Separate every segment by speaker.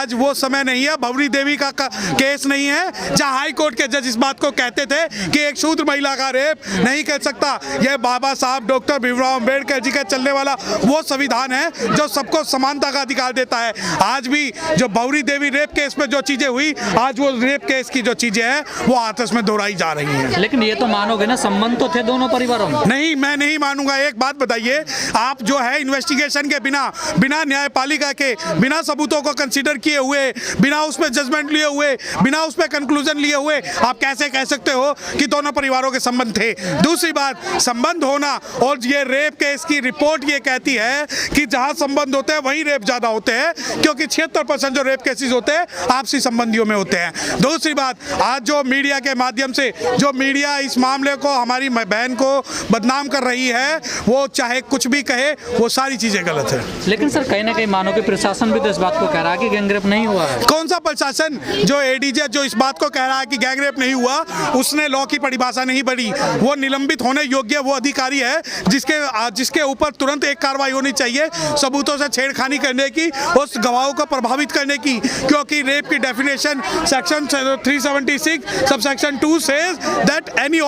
Speaker 1: आज वो समय नहीं है, भवरी देवी का केस नहीं है जहां हाई कोर्ट के जज इस बात को कहते थे कि एक शूद्र महिला का रेप नहीं कर सकता। यह बाबा साहब डॉक्टर भीमराव अंबेडकर जी का चलने वाला वो संविधान है जो सबको समानता का अधिकार देता है। आज भी जो भवरी देवी रेप केस में जो चीजें हुई, आज वो रेप केस की जो चीजें हैं वो आपस में दोहराई जा रही हैं।
Speaker 2: लेकिन ये तो मानोगे ना, संबंध तो थे दोनों परिवारों में।
Speaker 1: नहीं, मैं नहीं मानूंगा। एक बात बताइए, आप जो है इन्वेस्टिगेशन के बिना न्यायपालिका के, बिना सबूतों को कंसीडर किए हुए, बिना उसमें जजमेंट लिए हुए, बिना उसमें कंक्लूजन लिए हुए आप कैसे कह सकते हो कि दोनों परिवारों के संबंध थे? दूसरी बात, संबंध होना और ये रेप केस की रिपोर्ट ये कहती है कि जहां संबंध होते हैं वहीं रेप ज्यादा होते हैं, क्योंकि 76% जो रेप केसेस होते हैं आपसी संबंधियों में होते हैं। दूसरी बात, आज जो मीडिया के माध्यम से जो मीडिया इस मामले को, हमारी बहन को बदनाम कर रही है, वो चाहे कुछ भी कहे, वो सारी चीजें गलत है।
Speaker 2: लेकिन सर कहीं ना कहीं मानो कि प्रशासन भी तो इस बात को कह रहा है कि गैंगरेप नहीं हुआ है।
Speaker 1: कौन सा प्रशासन? जो एडीजे जो इस बात को कह रहा है कि गैंगरेप नहीं हुआ, उसने लॉ की परिभाषा नहीं पढ़ी। वो निलंबित होने योग्य वो अधिकारी है जिसके ऊपर तुरंत एक कार्रवाई होनी चाहिए सबूतों से छेड़खानी करने की, उस गवाहों को प्रभावित करने की, क्योंकि रेप की definition section 376 subsection 2 says that any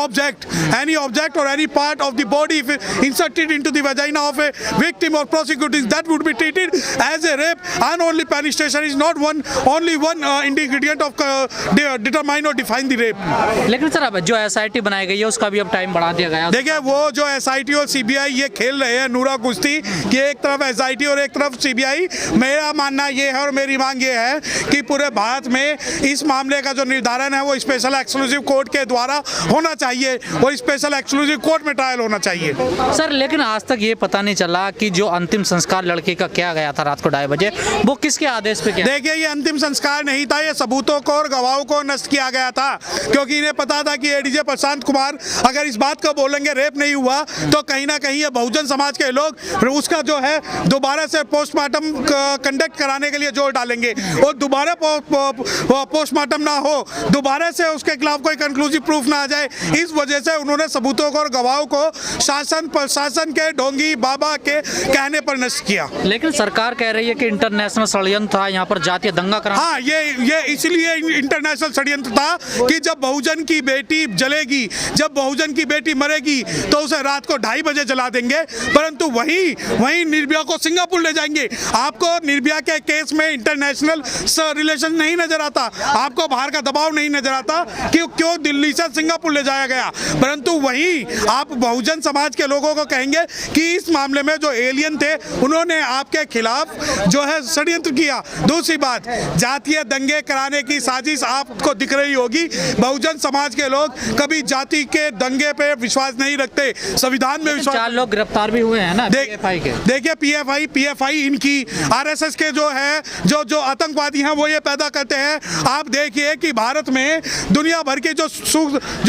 Speaker 1: object or any part of the body if inserted into the vagina of a victim or prosecuted, that would be treated as a rape, and only penetration is not only one ingredient of determine or define the rape।
Speaker 2: लेकिन sir अब जो SIT बनाई गई है उसका भी अब time बढ़ा दिया गया।
Speaker 1: देखिए, वो जो SIT और CBI ये खेल रहे हैं नूरा कुश्ती कि एक तरफ SIT और एक तरफ CBI। मेरा मानना ये है और मेरी मांग ये है कि पूरे भारत में इस मामले का जो निर्धारण है वो स्पेशल एक्सक्लूसिव कोर्ट के द्वारा होना चाहिए और स्पेशल एक्सक्लूसिव कोर्ट में ट्रायल होना चाहिए।
Speaker 2: सर लेकिन आज तक ये पता नहीं चला कि जो अंतिम संस्कार लड़के का किया गया था रात को 2:30 बजे, वो किसके आदेश पे किया?
Speaker 1: देखिए, ये अंतिम संस्कार नहीं था, ये सबूतों को और गवाहों को नष्ट किया गया था, क्योंकि इन्हें पता था कि एडीजे प्रशांत कुमार अगर इस बात को बोलेंगे रेप नहीं हुआ तो कहीं ना कहीं ये बहुजन समाज के लोग उसका जो है दोबारा से पोस्टमार्टम कंडक्ट कराने के लिए जोर डालेंगे और दोबारा पोस्टमार्टम ना हो, दोबारा से उसके खिलाफ कोई कंक्लूसिव प्रूफ ना आ जाए। इस वजह से उन्होंने सबूतों को और गवाहों को शासन प्रशासन के ढोंगी बाबा के कहने पर नष्ट किया।
Speaker 2: लेकिन सरकार कह रही है कि इंटरनेशनल षड्यंत्र था, यहाँ पर जातीय दंगा करा।
Speaker 1: हाँ, ये इसलिए इंटरनेशनल षड्यंत्र था कि जब बहुजन की बेटी जलेगी, जब बहुजन की बेटी मरेगी तो उसे रात को 2:30 बजे जला देंगे, परंतु वही निर्भया को सिंगापुर ले जाएंगे। आपको निर्भया के केस में इंटरनेशनल रिलेशन नहीं नजर आता, आपको बाहर का दबाव नहीं नजर आता कि क्यों दिल्ली से सिंगापुर ले जाया गया, परंतु वही आप बहुजन समाज के लोगों को कहेंगे कि इस मामले में जो एलियन थे उन्होंने आपके खिलाफ जो है षड्यंत्र किया। दूसरी बात, जातीय दंगे कराने की साजिश आपको दिख रही होगी। बहुजन समाज के लोग कभी जाति के दंगे पे विश्वास नहीं रखते, संविधान में विश्वास।
Speaker 2: 4 लोग गिरफ्तार भी हुए हैं ना PFI के।
Speaker 1: देखिए, PFI इनकी RSS के जो है जो आतंकवादी हैं वो ये पैदा करते हैं। आप देखिए कि भारत में दुनिया भर की जो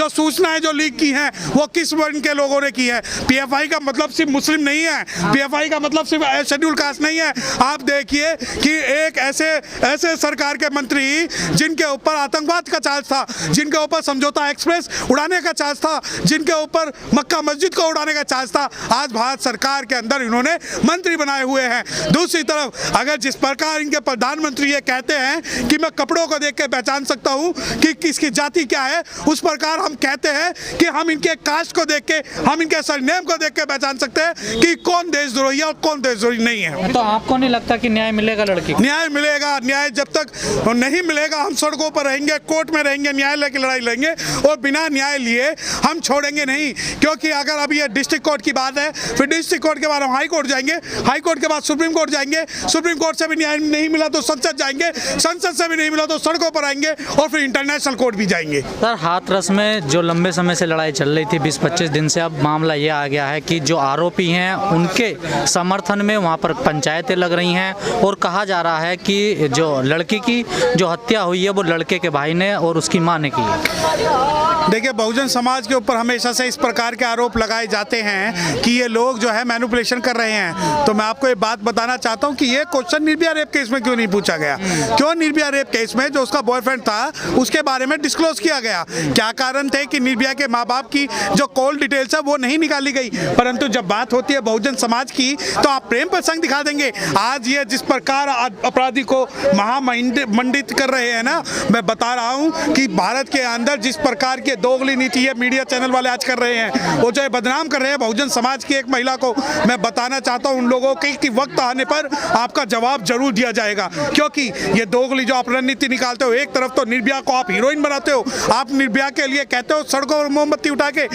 Speaker 1: सूचनाएं जो लीक की हैं वो किस वर्ण के लोगों ने की है। PFI का मतलब सिर्फ मुस्लिम नहीं है, PFI का मतलब सिर्फ शेड्यूल कास्ट नहीं है। आप देखिए कि एक ऐसे सरकार के मंत्री जिनके ऊपर आतंकवाद का चार्ज था, जिनके ऊपर समझौता एक्सप्रेस उड़ाने का चार्ज था, जिनके ऊपर मक्का मस्जिद को उड़ाने का चार्ज था, आज भारत सरकार के अंदर इन्होंने मंत्री बनाए हुए हैं। दूसरी तरफ अगर जिस प्रकार इनके प्रधानमंत्री ये कहते हैं कि मैं कपड़ों को देख के पहचान सकता हूं कि किसकी जाति क्या है, उस प्रकार हम कहते हैं कि हम इनके कास्ट को देख के, हम इनके सरनेम को देख के पहचान सकते हैं कि कौन देशद्रोही है और कौन देशद्रोही नहीं है।
Speaker 2: तो आपको नहीं लगता कि न्याय मिलेगा लड़की को?
Speaker 1: न्याय मिलेगा। न्याय जब तक नहीं मिलेगा हम सड़कों पर रहेंगे, कोर्ट में रहेंगे, न्यायालय की लड़ाई लड़ेंगे और बिना न्याय लिए हम छोड़ेंगे नहीं। क्योंकि अगर अभी ये डिस्ट्रिक्ट कोर्ट की बात है, फिर डिस्ट्रिक्ट कोर्ट के बाद हम हाई कोर्ट जाएंगे, हाई कोर्ट के बाद सुप्रीम कोर्ट जाएंगे, सुप्रीम कोर्ट से भी न्याय नहीं मिला तो संसद जाएंगे, संसद से भी नहीं मिला तो सड़कों पर आएंगे और फिर इंटरनेशनल कोर्ट भी जाएंगे।
Speaker 2: सर हाथरस में जो लंबे समय से लड़ाई चल रही थी 20-25 दिन से, अब मामला ये आ गया है कि जो आरोपी हैं उनके समर्थन में वहाँ पर पंचायतें लग रही हैं और कहा जा रहा है कि जो लड़की की जो हत्या हुई है वो लड़के के भाई ने और उसकी माँ ने की है।
Speaker 1: देखिए, बहुजन समाज के ऊपर हमेशा से इस प्रकार के आरोप लगाए जाते हैं कि ये लोग जो है मैनिपुलेशन कर रहे हैं। तो मैं आपको एक बात बताना चाहता हूँ कि ये क्वेश्चन निर्भया रेप केस में क्यों नहीं पूछा गया? क्यों निर्भया रेप केस में जो उसका बॉयफ्रेंड था उसके बारे में डिस्क्लोज किया गया? क्या कारण थे कि निर्भया के माँ बाप की जो कॉल डिटेल्स है वो नहीं निकाली गई? परंतु जब बात होती है बहुजन समाज की तो आप प्रेम प्रसंग दिखा देंगे। आज ये जिस प्रकार अपराधी को को महामंडित कर रहे हैं ना, मैं बता रहा हूं कि भारत के अंदर जिस प्रकार की दोगली नीति है मीडिया चैनल वाले आज कर रहे हैं, वो जो है बदनाम कर रहे हैं बहुजन समाज की एक महिला को, मैं बताना चाहता हूं उन लोगों के कि वक्त आने पर आपका जवाब जरूर दिया जाएगा। क्योंकि ये दोगली जो आप रणनीति निकालते हो, एक तरफ तो निर्भया को आप हीरोइन बनाते हो, आप निर्भया के लिए कहते हो सड़कों पर मोमबत्ती उठा के,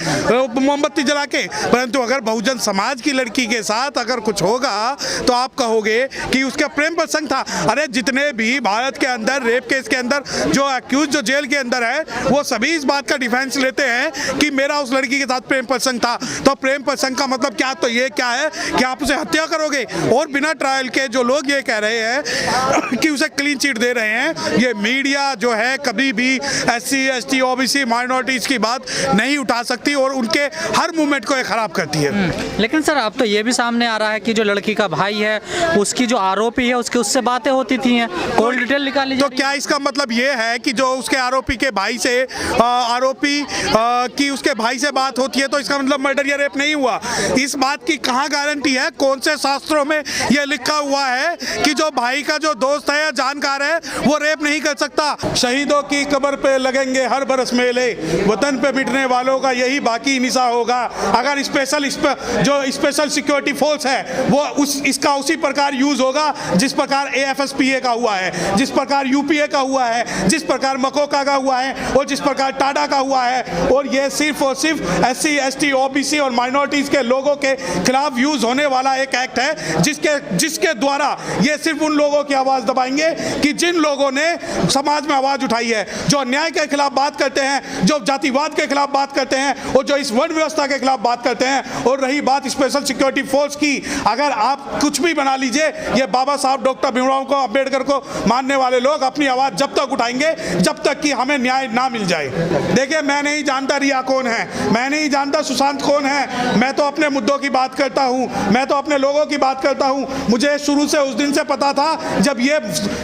Speaker 1: मोमबत्ती जला के, परंतु अगर बहुजन समाज की लड़की के साथ अगर कुछ होगा तो आप कहोगे कि उसका प्रेम प्रसंग था। अरे जितने भी भारत के अंदर रेप केस के अंदर जो अक्यूज जो जेल के अंदर है, वो सभी इस बात का डिफेंस लेते हैं कि मेरा उस लड़की के साथ प्रेम प्रसंग था। तो प्रेम प्रसंग का मतलब क्या, तो ये क्या है कि आप उसे हत्या करोगे। और बिना ट्रायल के जो लोग ये कह रहे हैं कि उसे क्लीन चिट दे रहे हैं, ये मीडिया जो है कभी भी SC ST OBC माइनॉरिटीज की बात नहीं उठा सकती और उनके हर मूवमेंट को ये खराब करती है।
Speaker 2: लेकिन सर अब तो ये भी सामने आ रहा है कि जो लड़की का भाई है, उसकी जो आरोपी है, उससे बातें होती थी हैं, कॉल डिटेल निकाली।
Speaker 1: तो क्या इसका मतलब ये है कि जो उसके आरोपी के भाई से आरोपी की उसके भाई से बात होती है तो इसका मतलब मर्डर या रेप नहीं हुआ? इस बात की कहाँ गारंटी है? कौन से शास्त्रों में यह लिखा हुआ है कि जो भाई का जो दोस्त है या जानकार है वो रेप नहीं कर सकता? शहीदों की कब्र पे लगेंगे हर बरस मेले, वतन पे मिटने वालों का यही बाकी निशा होगा। अगर जो स्पेशल सिक्योरिटी फोर्स है वो इसका उसी प्रकार यूज होगा जिस प्रकार AFSPA का हुआ है, जिस प्रकार UPA का हुआ है, जिस प्रकार मकोका का हुआ है और जिस प्रकार टाडा का हुआ है। और ये सिर्फ और सिर्फ SC ST OBC और माइनॉरिटीज के लोगों के खिलाफ यूज होने वाला एक एक्ट है जिसके द्वारा ये सिर्फ उन लोगों की आवाज दबाएंगे कि जिन लोगों ने समाज में आवाज उठाई है, जो अन्याय के खिलाफ बात करते हैं, जो जातिवाद के खिलाफ बात करते हैं और जो इस वर्ण व्यवस्था के खिलाफ बात करते हैं। और रही बात स्पेशल सिक्योरिटी फोर्स की, अगर आप कुछ भी बना लीजिए, ये बाबा साहब डॉक्टर भीमराव को अम्बेडकर को मानने वाले लोग अपनी आवाज जब तक उठाएंगे जब तक कि हमें न्याय ना मिल जाए। देखिए, मैं नहीं जानता रिया कौन है, मैं नहीं जानता सुशांत कौन है, मैं तो अपने मुद्दों की बात करता हूं, मैं तो अपने लोगों की बात करता हूं। मुझे शुरू से उस दिन से पता था जब ये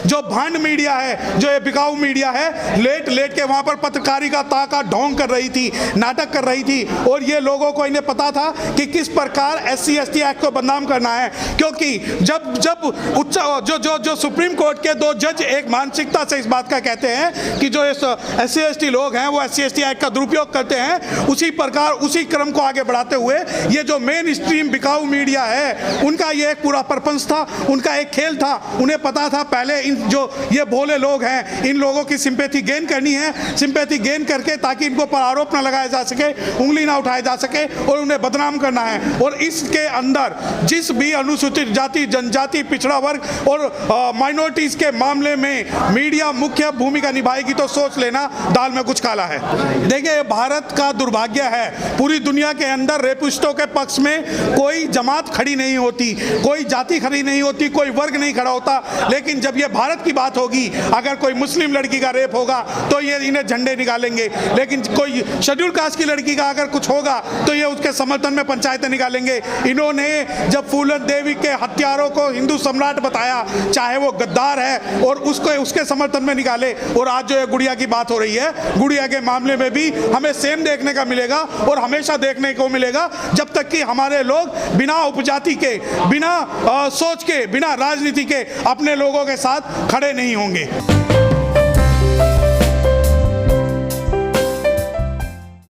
Speaker 1: जो भांड मीडिया है, जो ये बिकाऊ मीडिया है, लेट के वहां पर पत्रकारिता का ढोंग कर रही थी, नाटक कर रही थी। और ये लोगों को इन्हें पता था कि किस प्रकार SC ST एक्ट को बदनाम करना है। क्योंकि जब उच्च जो सुप्रीम कोर्ट के 2 जज एक मानसिकता से इस बात का कहते हैं कि जो SC ST लोग हैं वो SC ST एक्ट का दुरुपयोग करते हैं, उसी प्रकार उसी क्रम को आगे बढ़ाते हुए ये जो मेन स्ट्रीम बिकाऊ मीडिया है उनका ये एक पूरा पर्पस था, उनका एक खेल था। उन्हें पता था पहले इन जो ये भोले लोग हैं, इन लोगों की सिंपैथी गेन करनी है, सिंपैथी गेन करके ताकि इनको पर आरोप ना लगाया जा सके, उंगली ना उठाया जा सके और उन्हें बदनाम करना है। और इसके अंदर जिस भी अनुसूचित जाति, जनजाति, पिछड़ा वर्ग और माइनॉरिटीज के मामले में मीडिया मुख्य भूमिका निभाएगी तो सोच लेना दाल में कुछ काला है। देखिए, भारत का दुर्भाग्य है, पूरी दुनिया के अंदर रेपिस्टों के पक्ष में कोई जमात खड़ी नहीं होती, कोई जाति खड़ी नहीं होती, कोई वर्ग नहीं खड़ा होता। लेकिन जब ये भारत की बात होगी, अगर कोई मुस्लिम लड़की का रेप होगा तो ये इन्हें झंडे निकालेंगे, लेकिन कोई शेड्यूल कास्ट की लड़की का अगर कुछ होगा तो ये उसके समर्थन में पंचायतें निकालेंगे। इन्होंने जब फूलन देवी के हत्यारों को हिंदू सम्राट बताया, चाहे वो गद्दार है, और उसके समर्थन में निकाले। और आज जो ये गुड़िया की बात हो रही है, गुड़िया के मामले में भी हमें सेम देखने का मिलेगा और हमेशा देखने को मिलेगा जब तक कि हमारे लोग बिना उपजाति के, बिना सोच के, बिना राजनीति के अपने लोगों के साथ खड़े नहीं होंगे।